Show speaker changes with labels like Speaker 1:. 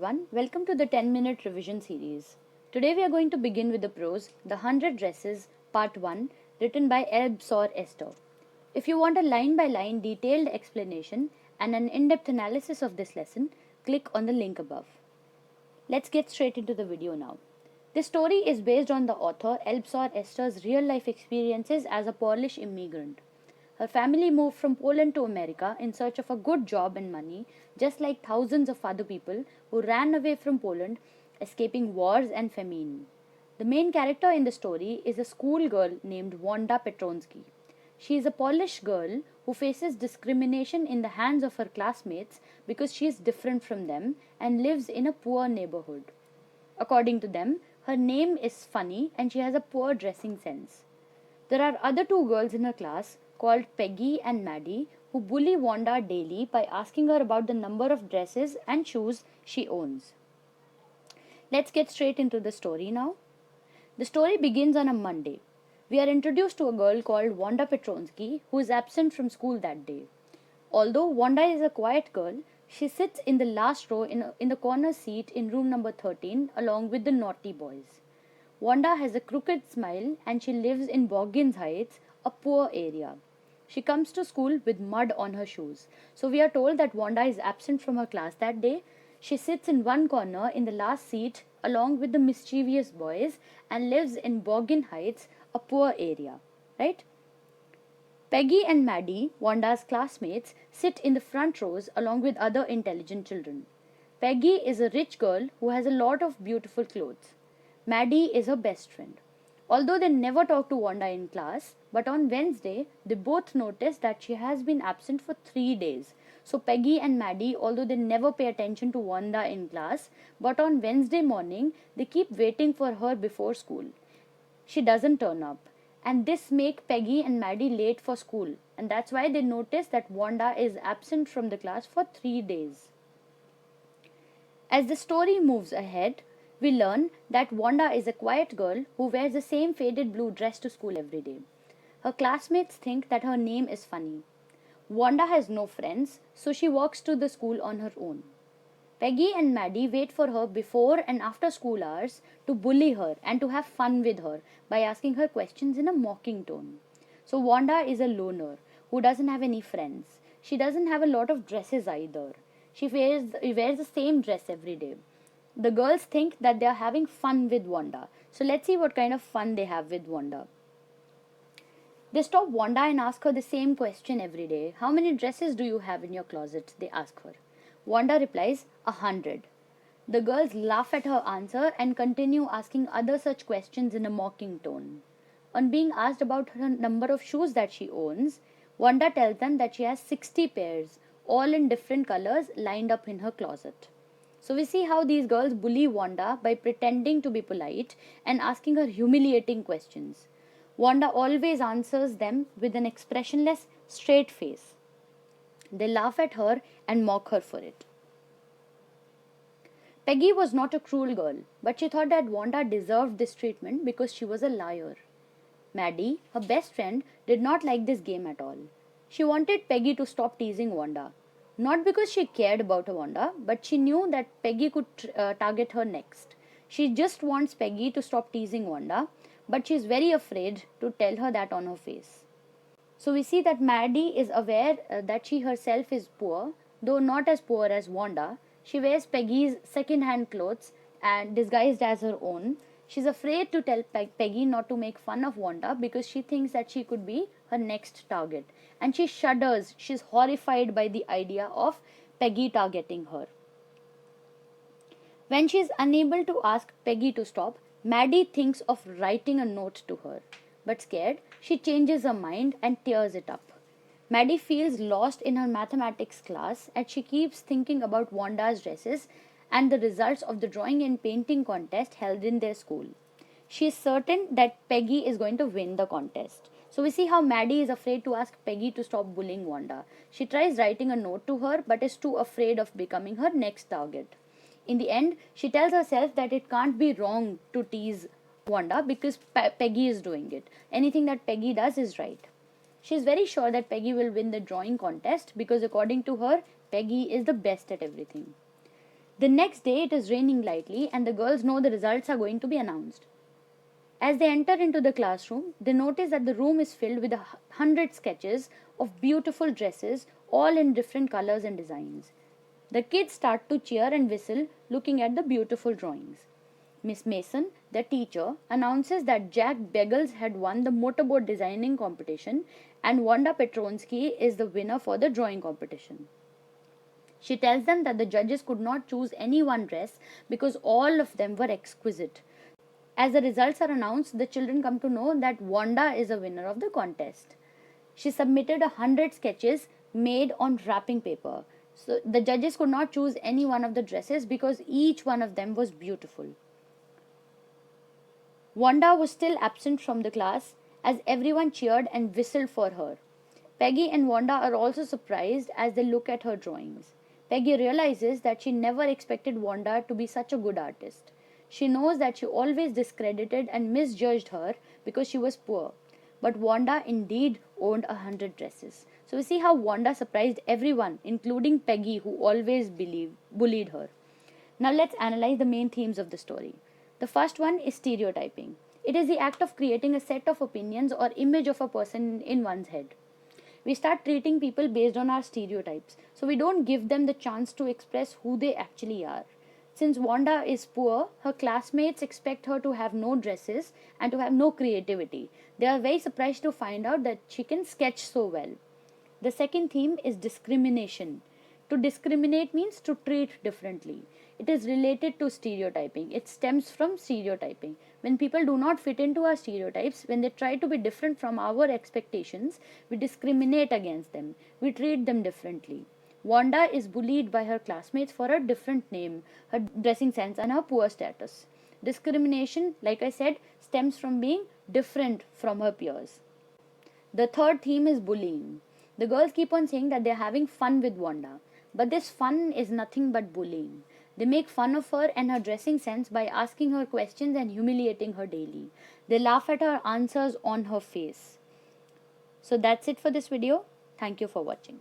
Speaker 1: everyone, welcome to the 10-minute revision series. Today we are going to begin with the prose The 100 Dresses, Part 1, written by Elbsor Esther. If you want a line-by-line detailed explanation and an in-depth analysis of this lesson, click on the link above. Let's get straight into the video now. This story is based on the author Elbsor Esther's real-life experiences as a Polish immigrant. Her family moved from Poland to America in search of a good job and money, just like thousands of other people who ran away from Poland, escaping wars and famine. The main character in the story is a schoolgirl named Wanda Petronsky. She is a Polish girl who faces discrimination in the hands of her classmates because she is different from them and lives in a poor neighborhood. According to them, her name is funny and she has a poor dressing sense. There are other two girls in her class called Peggy and Maddie who bully Wanda daily by asking her about the number of dresses and shoes she owns. Let's get straight into the story now. The story begins on a Monday. We are introduced to a girl called Wanda Petronsky who is absent from school that day. Although Wanda is a quiet girl, she sits in the last row in the corner seat in room number 13 along with the naughty boys. Wanda has a crooked smile and she lives in Boggins Heights, a poor area. She comes to school with mud on her shoes. So we are told that Wanda is absent from her class that day. She sits in one corner in the last seat along with the mischievous boys and lives in Boggin Heights, a poor area. Right? Peggy and Maddie, Wanda's classmates, sit in the front rows along with other intelligent children. Peggy is a rich girl who has a lot of beautiful clothes. Maddie is her best friend. Although they never talk to Wanda in class, but on Wednesday, they both notice that she has been absent for 3 days. So Peggy and Maddie, although they never pay attention to Wanda in class, but on Wednesday morning, they keep waiting for her before school. She doesn't turn up. And this makes Peggy and Maddie late for school. And that's why they notice that Wanda is absent from the class for 3 days. As the story moves ahead, we learn that Wanda is a quiet girl who wears the same faded blue dress to school every day. Her classmates think that her name is funny. Wanda has no friends, so she walks to the school on her own. Peggy and Maddie wait for her before and after school hours to bully her and to have fun with her by asking her questions in a mocking tone. So Wanda is a loner who doesn't have any friends. She doesn't have a lot of dresses either. She wears the same dress every day. The girls think that they are having fun with Wanda. So let's see what kind of fun they have with Wanda. They stop Wanda and ask her the same question every day. How many dresses do you have in your closet? They ask her. Wanda replies, 100. The girls laugh at her answer and continue asking other such questions in a mocking tone. On being asked about her number of shoes that she owns, Wanda tells them that she has 60 pairs, all in different colors, lined up in her closet. So we see how these girls bully Wanda by pretending to be polite and asking her humiliating questions. Wanda always answers them with an expressionless, straight face. They laugh at her and mock her for it. Peggy was not a cruel girl, but she thought that Wanda deserved this treatment because she was a liar. Maddie, her best friend, did not like this game at all. She wanted Peggy to stop teasing Wanda. Not because she cared about Wanda, but she knew that Peggy could target her next. She just wants Peggy to stop teasing Wanda, but she is very afraid to tell her that on her face. So we see that Maddie is aware that she herself is poor, though not as poor as Wanda. She wears Peggy's second-hand clothes and disguised as her own. She's afraid to tell Peggy not to make fun of Wanda because she thinks that she could be her next target. And she shudders. She's horrified by the idea of Peggy targeting her. When she is unable to ask Peggy to stop, Maddie thinks of writing a note to her. But scared, she changes her mind and tears it up. Maddie feels lost in her mathematics class and she keeps thinking about Wanda's dresses and the results of the drawing and painting contest held in their school. She is certain that Peggy is going to win the contest. So we see how Maddie is afraid to ask Peggy to stop bullying Wanda. She tries writing a note to her but is too afraid of becoming her next target. In the end, she tells herself that it can't be wrong to tease Wanda because Peggy is doing it. Anything that Peggy does is right. She is very sure that Peggy will win the drawing contest because according to her, Peggy is the best at everything. The next day it is raining lightly and the girls know the results are going to be announced. As they enter into the classroom, they notice that the room is filled with 100 sketches of beautiful dresses, all in different colors and designs. The kids start to cheer and whistle looking at the beautiful drawings. Miss Mason, the teacher, announces that Jack Beggles had won the motorboat designing competition and Wanda Petronsky is the winner for the drawing competition. She tells them that the judges could not choose any one dress because all of them were exquisite. As the results are announced, the children come to know that Wanda is a winner of the contest. She submitted 100 sketches made on wrapping paper. So the judges could not choose any one of the dresses because each one of them was beautiful. Wanda was still absent from the class as everyone cheered and whistled for her. Peggy and Wanda are also surprised as they look at her drawings. Peggy realizes that she never expected Wanda to be such a good artist. She knows that she always discredited and misjudged her because she was poor. But Wanda indeed owned 100 dresses. So we see how Wanda surprised everyone, including Peggy, who always bullied her. Now let's analyze the main themes of the story. The first one is stereotyping. It is the act of creating a set of opinions or image of a person in one's head. We start treating people based on our stereotypes, so we don't give them the chance to express who they actually are. Since Wanda is poor, her classmates expect her to have no dresses and to have no creativity. They are very surprised to find out that she can sketch so well. The second theme is discrimination. To discriminate means to treat differently. It is related to stereotyping. It stems from stereotyping. When people do not fit into our stereotypes, when they try to be different from our expectations, we discriminate against them. We treat them differently. Wanda is bullied by her classmates for her different name, her dressing sense, and her poor status. Discrimination, like I said, stems from being different from her peers. The third theme is bullying. The girls keep on saying that they're having fun with Wanda, but this fun is nothing but bullying. They make fun of her and her dressing sense by asking her questions and humiliating her daily. They laugh at her answers on her face. So that's it for this video. Thank you for watching.